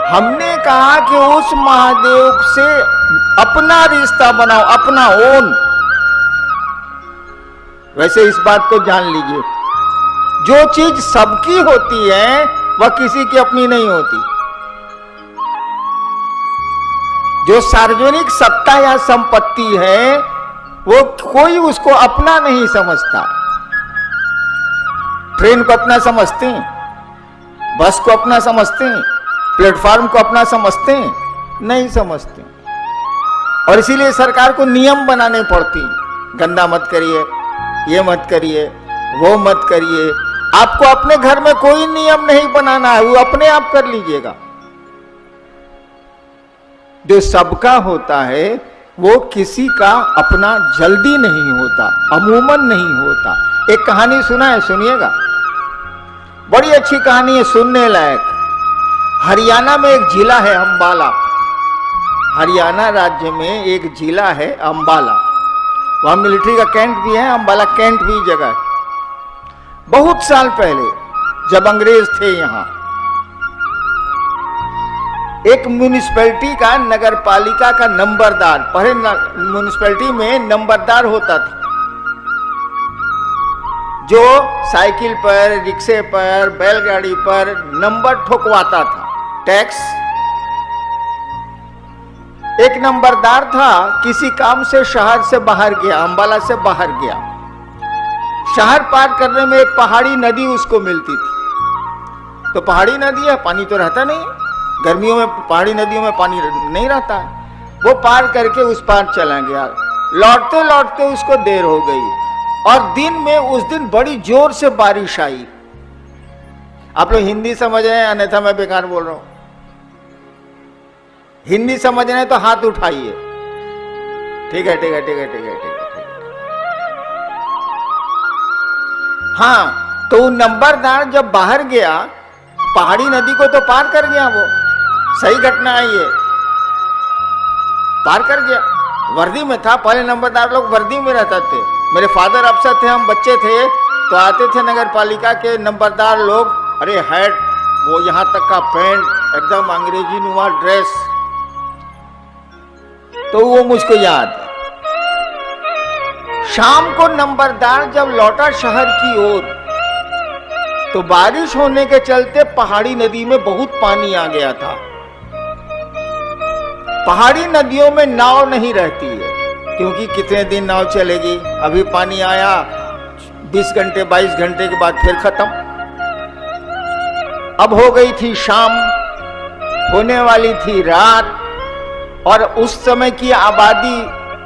हमने कहा कि उस महादेव से अपना रिश्ता बनाओ, अपना ओन। वैसे इस बात को जान लीजिए, जो चीज सबकी होती है वह किसी की अपनी नहीं होती। जो सार्वजनिक सत्ता या संपत्ति है वो कोई उसको अपना नहीं समझता। ट्रेन को अपना समझते हैं, बस को अपना समझते हैं, प्लेटफॉर्म को अपना समझते हैं? नहीं समझते। और इसीलिए सरकार को नियम बनाने पड़ती, गंदा मत करिए, ये मत करिए, वो मत करिए। आपको अपने घर में कोई नियम नहीं बनाना है, वो अपने आप कर लीजिएगा। जो सबका होता है वो किसी का अपना जल्दी नहीं होता, अमूमन नहीं होता। एक कहानी सुना है, सुनिएगा, बड़ी अच्छी कहानी है, सुनने लायक। हरियाणा में एक जिला है अंबाला। हरियाणा राज्य में एक जिला है अंबाला, वहां मिलिट्री का कैंट भी है, अंबाला कैंट भी जगह है। बहुत साल पहले जब अंग्रेज थे यहां, एक म्यूनिसिपैलिटी का, नगर पालिका का नंबरदार, पहले म्यूनिसिपैलिटी में नंबरदार होता था, जो साइकिल पर, रिक्शे पर, बैलगाड़ी पर नंबर ठोकवाता था, टैक्स। एक नंबरदार था, किसी काम से शहर से बाहर गया, अंबाला से बाहर गया। शहर पार करने में एक पहाड़ी नदी उसको मिलती थी। तो पहाड़ी नदी है, पानी तो रहता नहीं है, गर्मियों में पहाड़ी नदियों में पानी नहीं रहता है। वो पार करके उस पार चला गया। लौटते लौटते उसको देर हो गई और दिन में उस दिन बड़ी जोर से बारिश आई। आप लोग हिंदी समझ रहे हैं, अन्यथा मैं बेकार बोल रहा हूं। हिंदी समझ रहे हैं तो हाथ उठाइए। ठीक है, ठीक है, ठीक है, ठीक है, ठीक है। हाँ, तो नंबरदार जब बाहर गया, पहाड़ी नदी को तो पार कर गया, वो सही घटना है ये, पार कर गया। वर्दी में था, पहले नंबरदार लोग वर्दी में रहते थे। मेरे फादर अफसर थे, हम बच्चे थे तो आते थे नगर पालिका के नंबरदार लोग, अरे हैट, वो यहां तक का पैंट, एकदम अंग्रेजी नुमा ड्रेस। तो वो मुझको याद है। शाम को नंबरदार जब लौटा शहर की ओर, तो बारिश होने के चलते पहाड़ी नदी में बहुत पानी आ गया था। पहाड़ी नदियों में नाव नहीं रहती है, क्योंकि कितने दिन नाव चलेगी। अभी पानी आया, 20 घंटे 22 घंटे के बाद फिर खत्म। अब हो गई थी शाम, होने वाली थी रात, और उस समय की आबादी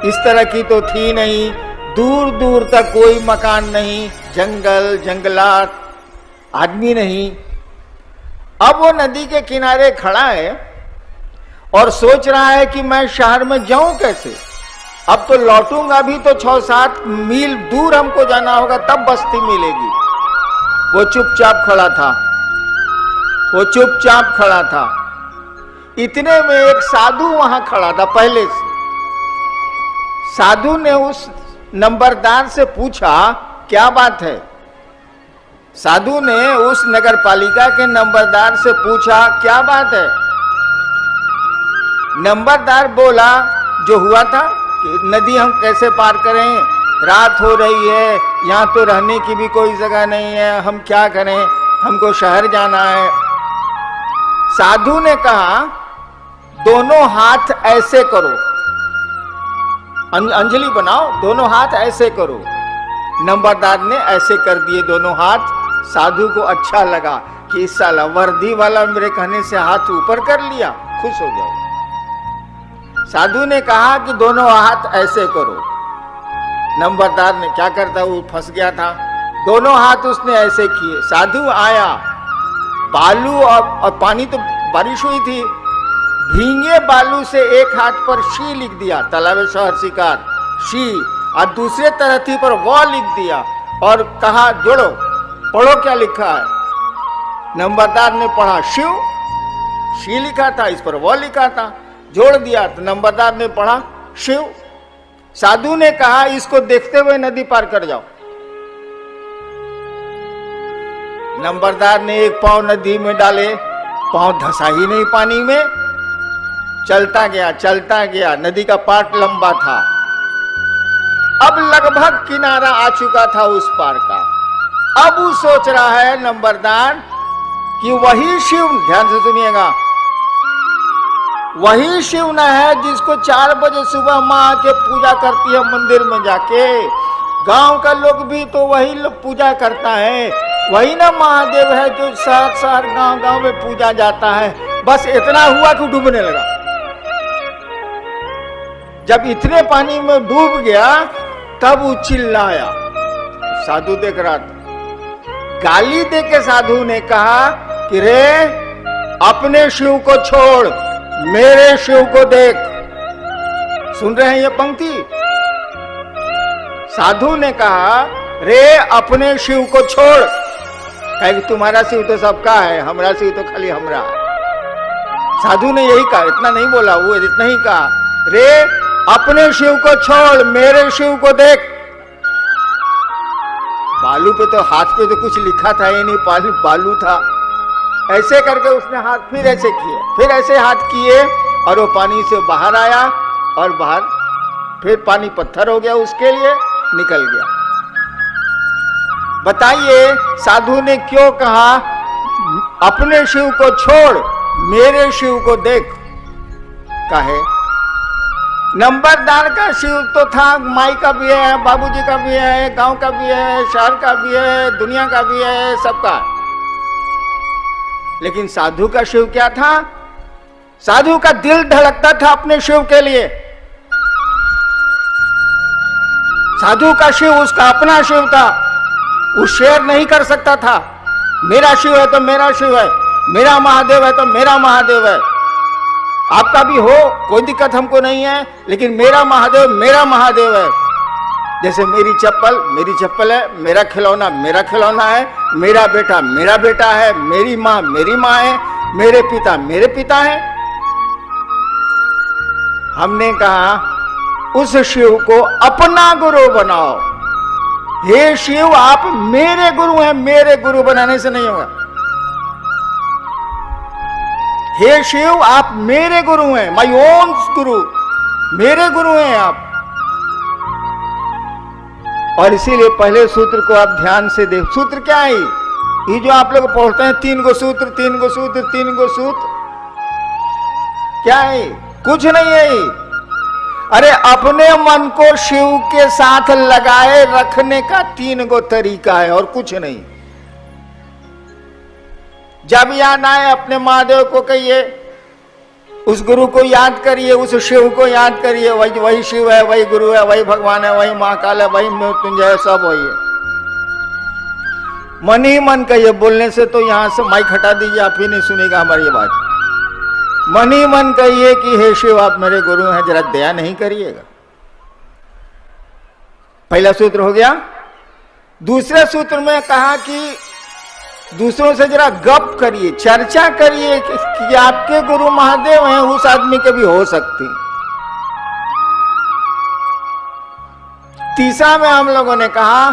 इस तरह की तो थी नहीं, दूर दूर तक कोई मकान नहीं, जंगल जंगलात, आदमी नहीं। अब वो नदी के किनारे खड़ा है और सोच रहा है कि मैं शहर में जाऊं कैसे। अब तो लौटूंगा भी तो 6-7 मील दूर हमको जाना होगा, तब बस्ती मिलेगी। वो चुपचाप खड़ा था, वो चुपचाप खड़ा था। इतने में एक साधु वहां खड़ा था पहले से। साधु ने उस नंबरदार से पूछा, क्या बात है? साधु ने उस नगर पालिका के नंबरदार से पूछा, क्या बात है? नंबरदार बोला, जो हुआ था कि नदी हम कैसे पार करें, रात हो रही है, यहाँ तो रहने की भी कोई जगह नहीं है, हम क्या करें, हमको शहर जाना है। साधु ने कहा, दोनों हाथ ऐसे करो, अंजलि बनाओ, दोनों हाथ ऐसे करो। नंबरदार ने ऐसे कर दिए दोनों हाथ। साधु को अच्छा लगा कि इस साला वर्दी वाला मेरे कहने से हाथ ऊपर कर लिया, खुश हो जाओ। साधु ने कहा कि दोनों हाथ ऐसे करो। नंबरदार ने क्या करता, वो फंस गया था। दोनों हाथ उसने ऐसे किए। साधु आया, बालू और पानी, तो बारिश हुई थी, भींगे बालू से एक हाथ पर शी लिख दिया, तालाब शहर शिकार शी, और दूसरे तरफ पर वो लिख दिया और कहा, जोड़ो, पढ़ो क्या लिखा है। नंबरदार ने पढ़ा, शिव, शी लिखा था, इस पर वो लिखा था, जोड़ दिया तो नंबरदार ने पढ़ा शिव। साधु ने कहा, इसको देखते हुए नदी पार कर जाओ। नंबरदार ने एक पांव नदी में डाले, पांव धंसा ही नहीं पानी में, चलता गया, नदी का पाट लंबा था, अब लगभग किनारा आ चुका था उस पार का। अब वो सोच रहा है नंबरदार कि वही शिव, ध्यान से सुनिएगा, वही शिव न है जिसको 4 बजे सुबह माँ आके पूजा करती है मंदिर में जाके। गांव का लोग भी तो वही लोग पूजा करता है, वही ना महादेव है जो शहर शहर गांव गांव में पूजा जाता है। बस इतना हुआ कि डूबने लगा। जब इतने पानी में डूब गया तब वो चिल्लाया। साधु देख रहा था, गाली दे के साधु ने कहा कि रे अपने शिव को छोड़, मेरे शिव को देख। सुन रहे हैं ये पंक्ति? साधु ने कहा रे अपने शिव को छोड़, कहे कि तुम्हारा शिव तो सबका है, हमारा शिव तो खाली हमारा है। साधु ने यही कहा, इतना नहीं बोला, वो इतना ही कहा, रे अपने शिव को छोड़, मेरे शिव को देख। बालू पे तो, हाथ पे तो कुछ लिखा था ही नहीं, बालू था। ऐसे करके उसने हाथ फिर ऐसे किए, फिर ऐसे हाथ किए और वो पानी से बाहर आया और बाहर फिर पानी पत्थर हो गया, उसके लिए निकल गया। बताइए साधु ने क्यों कहा अपने शिव को छोड़, मेरे शिव को देख? काहे? नंबरदार का शिव तो था, माई का भी है, बाबूजी का भी है, गांव का भी है, शहर का भी है, दुनिया का भी है, सबका। लेकिन साधु का शिव क्या था? साधु का दिल धड़कता था अपने शिव के लिए। साधु का शिव उसका अपना शिव था, वो शेयर नहीं कर सकता था। मेरा शिव है तो मेरा शिव है, मेरा महादेव है तो मेरा महादेव है। आपका भी हो, कोई दिक्कत हमको नहीं है, लेकिन मेरा महादेव है। जैसे मेरी चप्पल है, मेरा खिलौना है, मेरा बेटा है, मेरी माँ है, मेरे पिता है। हमने कहा उस शिव को अपना गुरु बनाओ। हे शिव आप मेरे गुरु हैं, मेरे गुरु बनाने से नहीं होगा। हे शिव आप मेरे गुरु हैं, माई ओन गुरु, मेरे गुरु हैं आप। और इसीलिए पहले सूत्र को आप ध्यान से देख। सूत्र क्या है? ये जो आप लोग पढ़ते हैं 3 गो सूत्र क्या है? कुछ नहीं है। अरे अपने मन को शिव के साथ लगाए रखने का 3 गो तरीका है और कुछ नहीं। जब याद आए अपने महादेव को कहिए, उस गुरु को याद करिए, उस शिव को याद करिए। वही शिव है, वही गुरु है, वही भगवान है, वही महाकाल है, वही मृत्युंजय, सब वही है। मन ही मन कहिए, बोलने से तो यहां से माइक हटा दीजिए, आप ही नहीं सुनेगा हमारी ये बात। मन ही मन कहिए कि हे शिव आप मेरे गुरु हैं, जरा दया नहीं करिएगा। पहला सूत्र हो गया। दूसरे सूत्र में कहा कि दूसरों से जरा गप करिए, चर्चा करिए कि आपके गुरु महादेव हैं, उस आदमी के भी हो सकते। तीसरा में हम लोगों ने कहा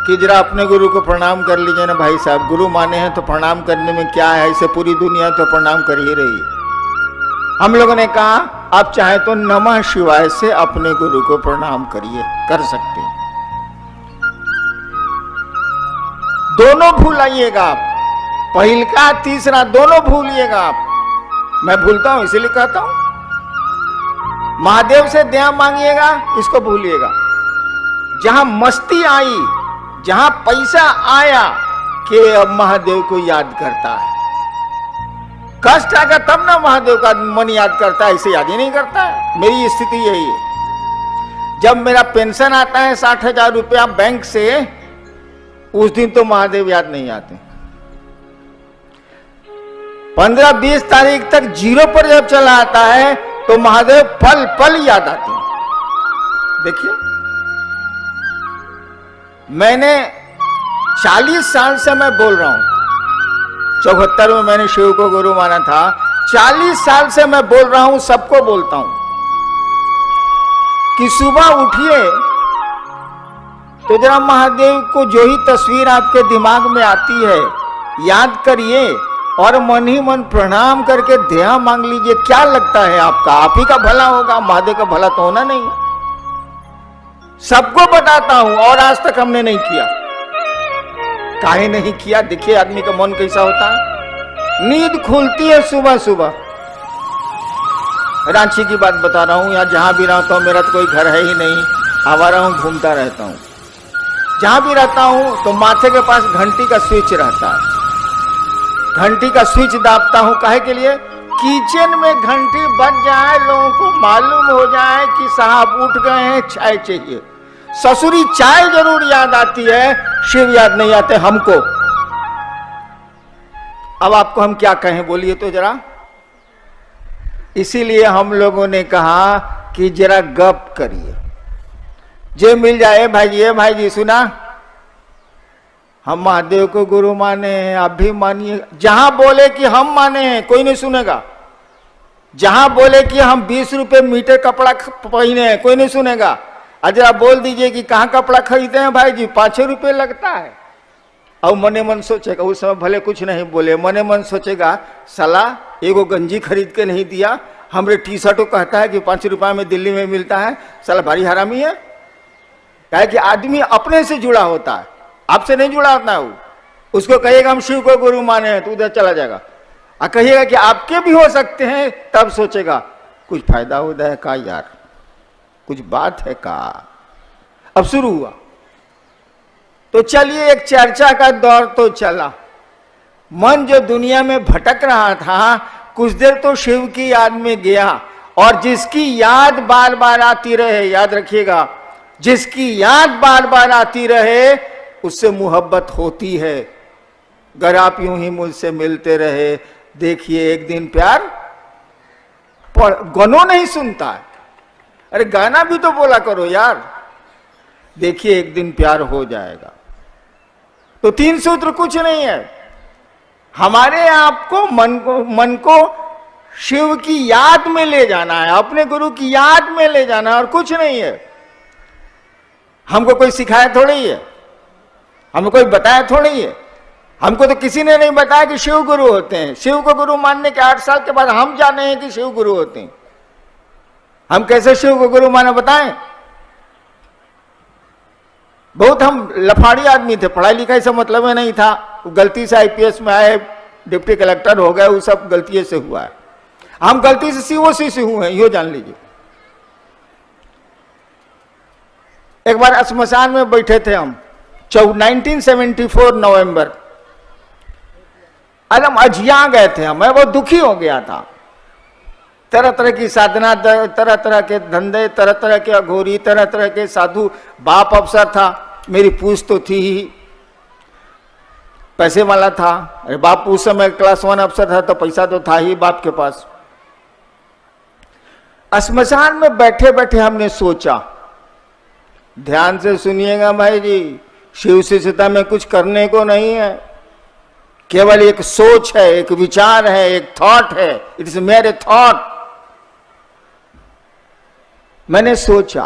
कि जरा अपने गुरु को प्रणाम कर लीजिए ना भाई साहब, गुरु माने हैं तो प्रणाम करने में क्या है, इसे पूरी दुनिया तो प्रणाम कर ही रही है। हम लोगों ने कहा आप चाहे तो नमः शिवाय से अपने गुरु को प्रणाम करिए, कर सकते हैं। दोनों भूलाइएगा आप, पहल का तीसरा दोनों भूलिएगा आप। मैं भूलता हूं इसीलिए कहता हूं। महादेव से दया मांगिएगा, इसको भूलिएगा। जहां मस्ती आई, जहां पैसा आया कि अब महादेव को याद करता है। कष्ट आएगा तब ना महादेव का मन याद करता है, इसे याद ही नहीं करता है। मेरी स्थिति यही है। जब मेरा पेंशन आता है 60,000 रुपया बैंक से, उस दिन तो महादेव याद नहीं आते। 15-20 तारीख तक 0 पर जब चला आता है तो महादेव पल पल याद आते हैं। देखिए, मैंने 40 साल से मैं बोल रहा हूं, 74 में मैंने शिव को गुरु माना था। 40 साल से मैं बोल रहा हूं, सबको बोलता हूं कि सुबह उठिए तो जरा महादेव को जो ही तस्वीर आपके दिमाग में आती है याद करिए और मन ही मन प्रणाम करके दया मांग लीजिए। क्या लगता है आपका, आप ही का भला होगा, महादेव का भला तो होना नहीं। सबको बताता हूं और आज तक हमने नहीं किया। काहे नहीं किया? देखिए आदमी का मन कैसा होता है। नींद खुलती है सुबह सुबह। रांची की बात बता रहा हूं, यहां जहां भी रहता हूं, मेरा तो कोई घर है ही नहीं, आवारा हूं, घूमता रहता हूं। जहां भी रहता हूं तो माथे के पास घंटी का स्विच रहता है। घंटी का स्विच दाबता हूं, काहे के लिए? किचन में घंटी बज जाए, लोगों को मालूम हो जाए कि साहब उठ गए हैं, चाय चाहिए। ससुरी चाय जरूर याद आती है, शिव याद नहीं आते हमको। अब आपको हम क्या कहें, बोलिए तो जरा। इसीलिए हम लोगों ने कहा कि जरा गप करिए। जे मिल जाए भाई जी सुना, हम महादेव को गुरु माने हैं, आप भी मानिए। जहां बोले कि हम माने हैं, कोई नहीं सुनेगा। जहां बोले कि हम 20 रुपए मीटर कपड़ा पहने हैं, कोई नहीं सुनेगा। जरा बोल दीजिए कि कहां कपड़ा खरीदते हैं भाई जी, 5 रुपए लगता है। और मने मन सोचेगा, उस समय भले कुछ नहीं बोले, मने मन सोचेगा साला एगो गंजी खरीद के नहीं दिया, हमरे टी शर्ट कहता है कि 5 रुपया में दिल्ली में मिलता है, साला भारी हरामी है। क्या है कि आदमी अपने से जुड़ा होता है, आपसे नहीं जुड़ा होता है। वो उसको कहिएगा हम शिव को गुरु माने हैं तो उधर चला जाएगा। और कहिएगा कि आपके भी हो सकते हैं, तब सोचेगा कुछ फायदा होता है का यार, कुछ बात है का। अब शुरू हुआ तो चलिए, एक चर्चा का दौर तो चला। मन जो दुनिया में भटक रहा था, कुछ देर तो शिव की याद में गया। और जिसकी याद बार बार आती रहे, याद रखिएगा, जिसकी याद बार बार आती रहे उससे मोहब्बत होती है। अगर आप यूं ही मुझसे मिलते रहे, देखिए एक दिन प्यार गनों नहीं सुनता है। अरे गाना भी तो बोला करो यार। देखिए एक दिन प्यार हो जाएगा। तो 3 सूत्र कुछ नहीं है, हमारे आपको मन को शिव की याद में ले जाना है, अपने गुरु की याद में ले जाना है, और कुछ नहीं है। हमको कोई सिखाया थोड़ी है, हमको कोई बताया थोड़ी है। हमको तो किसी ने नहीं बताया कि शिव गुरु होते हैं। शिव को गुरु मानने के 8 साल के बाद हम जाने हैं कि शिव गुरु होते हैं। हम कैसे शिव को गुरु माने बताएं? बहुत हम लफाड़ी आदमी थे, पढ़ाई लिखाई से मतलब में नहीं था। गलती से आईपीएस में आए, डिप्टी कलेक्टर हो गए, वो सब गलती से हुआ है। हम गलती से सीओसी से हुए हैं, यो जान लीजिए। एक बार श्मशान में बैठे थे हम, 1974 नवंबर। एकदम अजिया गए थे हम, मैं बहुत दुखी हो गया था। तरह तरह की साधना, तरह तरह के धंधे, तरह तरह के अघोरी, तरह तरह के साधु। बाप अफसर था, मेरी पूछ तो थी ही, पैसे वाला था। अरे बाप उस समय क्लास 1 अफसर था तो पैसा तो था ही बाप के पास। श्मशान में बैठे बैठे हमने सोचा, ध्यान से सुनिएगा भाई जी, शिव शिष्यता में कुछ करने को नहीं है, केवल एक सोच है, एक विचार है, एक थॉट है। इट इज मेरे थॉट। मैंने सोचा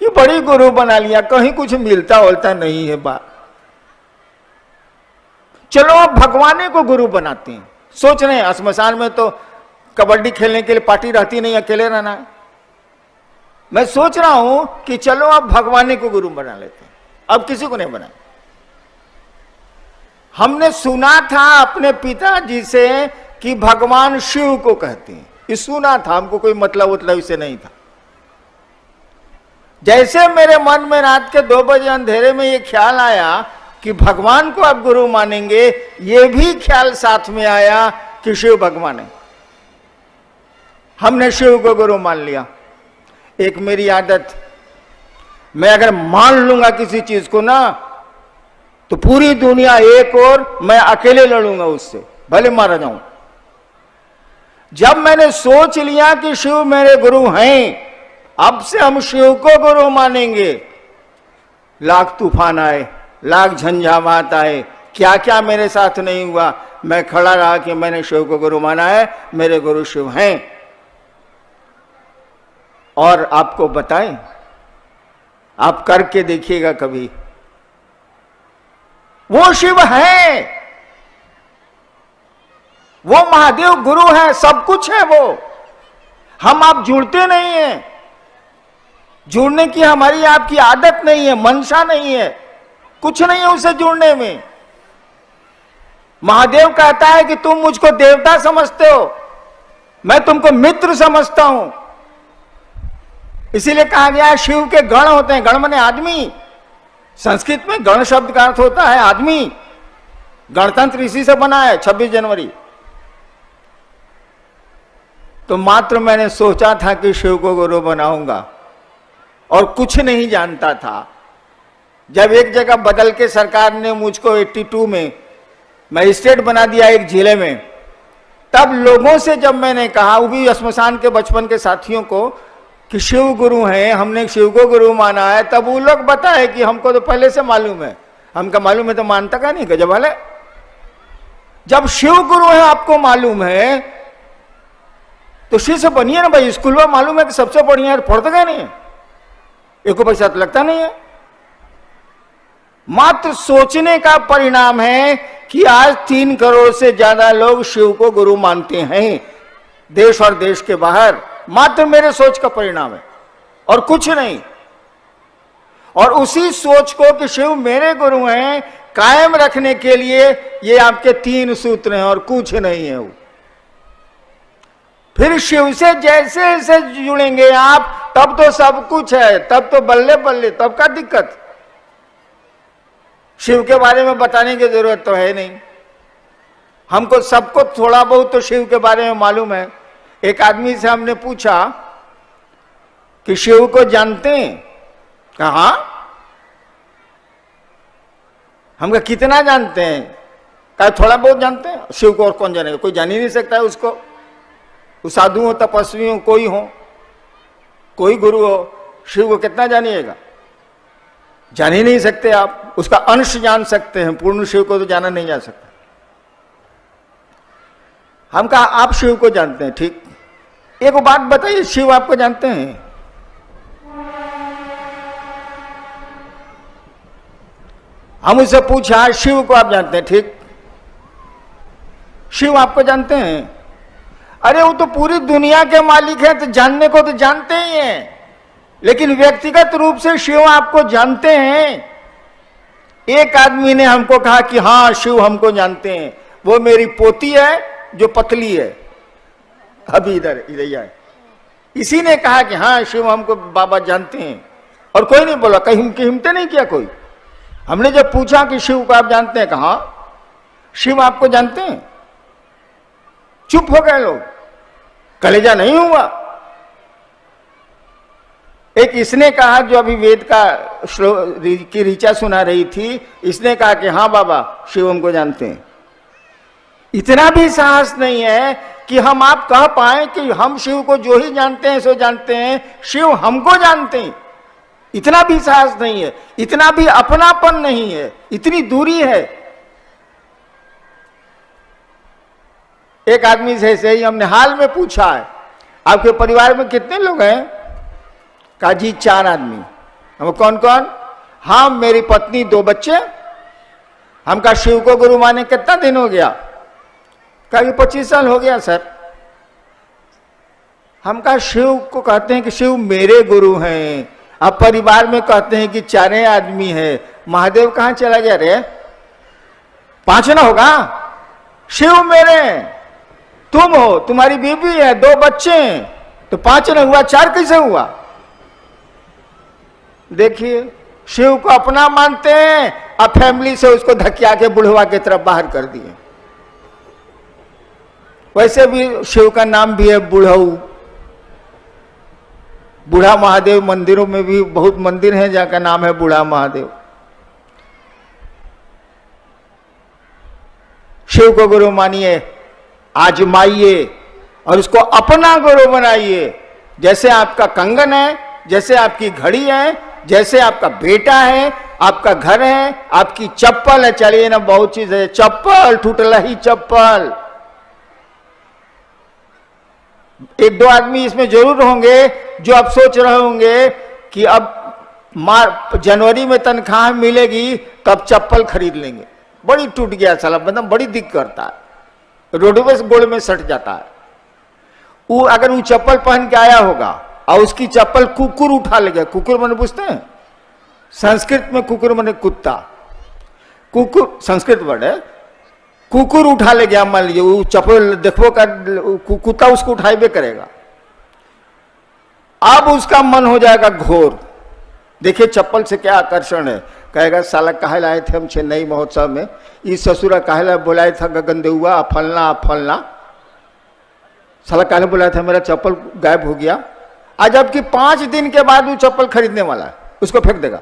कि बड़ी गुरु बना लिया, कहीं कुछ मिलता उलता नहीं है बात। चलो अब भगवान को गुरु बनाते हैं। सोच रहे हैं श्मशान में तो कबड्डी खेलने के लिए पार्टी रहती नहीं, अकेले रहना है। मैं सोच रहा हूं कि चलो अब भगवान को गुरु बना लेते हैं। अब किसी को नहीं बनाए। हमने सुना था अपने पिताजी से कि भगवान शिव को कहते हैं, ये सुना था, हमको कोई मतलब इससे नहीं था। जैसे मेरे मन में रात के 2 बजे अंधेरे में ये ख्याल आया कि भगवान को आप गुरु मानेंगे, ये भी ख्याल साथ में आया कि शिव भगवान है। हमने शिव को गुरु मान लिया। एक मेरी आदत, मैं अगर मान लूंगा किसी चीज को ना, तो पूरी दुनिया एक और मैं अकेले लड़ूंगा उससे, भले मारा जाऊं। जब मैंने सोच लिया कि शिव मेरे गुरु हैं, अब से हम शिव को गुरु मानेंगे, लाख तूफान आए, लाख झंझावात आए, क्या क्या मेरे साथ नहीं हुआ। मैं खड़ा रहा कि मैंने शिव को गुरु माना है, मेरे गुरु शिव हैं। और आपको बताएं, आप करके देखिएगा कभी, वो शिव है। वो महादेव गुरु है, सब कुछ है वो। हम आप जुड़ते नहीं हैं, जुड़ने की हमारी आपकी आदत नहीं है, मंशा नहीं है, कुछ नहीं है उसे जुड़ने में। महादेव कहता है कि तुम मुझको देवता समझते हो, मैं तुमको मित्र समझता हूं। इसीलिए कहा गया है शिव के गण होते हैं। गण माने आदमी। संस्कृत में गण शब्द का अर्थ होता है आदमी। गणतंत्र इसी से बना है, 26 जनवरी। तो मात्र मैंने सोचा था कि शिव को गुरु बनाऊंगा और कुछ नहीं जानता था। जब एक जगह बदल के सरकार ने मुझको 82 में मजिस्ट्रेट बना दिया एक जिले में, तब लोगों से जब मैंने कहा, वो भी श्मशान के बचपन के साथियों को, कि शिव गुरु हैं, हमने शिव को गुरु माना है, तब वो लोग बताए कि हमको तो पहले से मालूम है। हमका मालूम है तो मानता का नहीं, गजब वाले। जब शिव गुरु है आपको मालूम है तो शिव से बनिए ना भाई। स्कूल में मालूम है कि सबसे बढ़िया है, पढ़ते गए नहीं है, एक पैसा तो लगता नहीं है। मात्र सोचने का परिणाम है कि आज 3 करोड़ से ज्यादा लोग शिव को गुरु मानते हैं, देश और देश के बाहर। मात्र मेरे सोच का परिणाम है और कुछ नहीं। और उसी सोच को कि शिव मेरे गुरु हैं कायम रखने के लिए ये आपके 3 सूत्र हैं और कुछ नहीं है वो। फिर शिव से जैसे जैसे जुड़ेंगे आप, तब तो सब कुछ है, तब तो बल्ले बल्ले, तब का दिक्कत। शिव के बारे में बताने की जरूरत तो है नहीं, हमको सबको थोड़ा बहुत तो शिव के बारे में मालूम है। एक आदमी से हमने पूछा कि शिव को जानते हैं? कहा हमका कितना जानते हैं? कहा थोड़ा बहुत जानते हैं। शिव को और कौन जानेगा, कोई जान ही नहीं सकता है उसको। वो साधु हो, तपस्वी हो, कोई हो, कोई गुरु हो, शिव को कितना जानिएगा? जान ही नहीं सकते आप। उसका अंश जान सकते हैं, पूर्ण शिव को तो जाना नहीं जा सकता। हम कहा आप शिव को जानते हैं, ठीक। एक बात बताइए, शिव आपको जानते हैं? हम उससे पूछा शिव को आप जानते हैं, ठीक। शिव आपको जानते हैं? अरे वो तो पूरी दुनिया के मालिक हैं, तो जानने को तो जानते ही हैं, लेकिन व्यक्तिगत रूप से शिव आपको जानते हैं? एक आदमी ने हमको कहा कि हाँ शिव हमको जानते हैं, वो मेरी पोती है जो पतली है, अभी इधर है। इसी ने कहा कि हाँ शिव हमको बाबा जानते हैं, और कोई नहीं बोला, कहीं हिम्मत नहीं किया कोई। हमने जब पूछा कि शिव को आप जानते हैं, कहा शिव आपको जानते हैं? चुप हो गए लोग, कलेजा नहीं हुआ। एक इसने कहा, जो अभी वेद का श्लोक की ऋचा सुना रही थी, इसने कहा कि हाँ बाबा शिव हमको जानते हैं। इतना भी साहस नहीं है कि हम आप कह पाए कि हम शिव को जो ही जानते हैं सो जानते हैं, शिव हमको जानते हैं। इतना भी साहस नहीं है, इतना भी अपनापन नहीं है, इतनी दूरी है। एक आदमी से ऐसे ही हमने हाल में पूछा है, आपके परिवार में कितने लोग हैं? कहा जी 4 आदमी। हम कौन कौन? हाँ मेरी पत्नी, 2 बच्चे। हम कहा शिव को गुरु माने कितना दिन हो गया? कहा 25 साल हो गया सर। हम कहा शिव को कहते हैं कि शिव मेरे गुरु हैं, अब परिवार में कहते हैं कि 4 आदमी है, महादेव कहां चला गया रे? 5 ना होगा? शिव मेरे, तुम हो, तुम्हारी बीवी है, 2 बच्चे हैं, तो 5 ना हुआ, 4 कैसे हुआ? देखिए शिव को अपना मानते हैं, अब फैमिली से उसको धकिया के बुढ़वा की तरफ बाहर कर दिए। वैसे भी शिव का नाम भी है बुढ़ऊ, बूढ़ा महादेव। मंदिरों में भी बहुत मंदिर हैं जहाँ का नाम है बूढ़ा महादेव। शिव को गुरु मानिए, आजमाइए और उसको अपना गुरु बनाइए। जैसे आपका कंगन है, जैसे आपकी घड़ी है, जैसे आपका बेटा है, आपका घर है, आपकी चप्पल है। चलिए ना, बहुत चीज है, चप्पल टूटला ही चप्पल। 1-2 आदमी इसमें जरूर होंगे जो अब सोच रहे होंगे कि अब जनवरी में तनख्वाह मिलेगी तब चप्पल खरीद लेंगे। बड़ी टूट गया साला, मतलब बड़ी दिक्कत करता है। रोडवेज गोड़ में सट जाता है। वो अगर वो चप्पल पहन के आया होगा और उसकी चप्पल कुकुर उठा ले गया, कुकुर मैंने पूछते हैं संस्कृत में, कुकुर मैंने कुत्ता, कुकुर संस्कृत वर्ड है, कुकुर उठा ले गया, मान लीजिए वो चप्पल देखो का कुत्ता उसको उठाइबे करेगा, अब उसका मन हो जाएगा घोर। देखिए चप्पल से क्या आकर्षण है, कहेगा साला काहे लाए थे हम चेन्नई महोत्सव में, इस ससुरा काहे ला बुलाया था गगनदेहुआ फलना फलना, साला काहे बुलाया था, मेरा चप्पल गायब हो गया। आज जबकि 5 दिन के बाद वो चप्पल खरीदने वाला है, उसको फेंक देगा।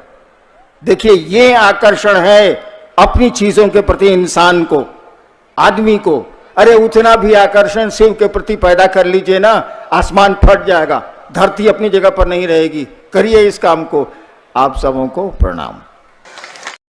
देखिए ये आकर्षण है अपनी चीजों के प्रति इंसान को, आदमी को। अरे उतना भी आकर्षण शिव के प्रति पैदा कर लीजिए ना, आसमान फट जाएगा, धरती अपनी जगह पर नहीं रहेगी। करिए इस काम को। आप सबों को प्रणाम।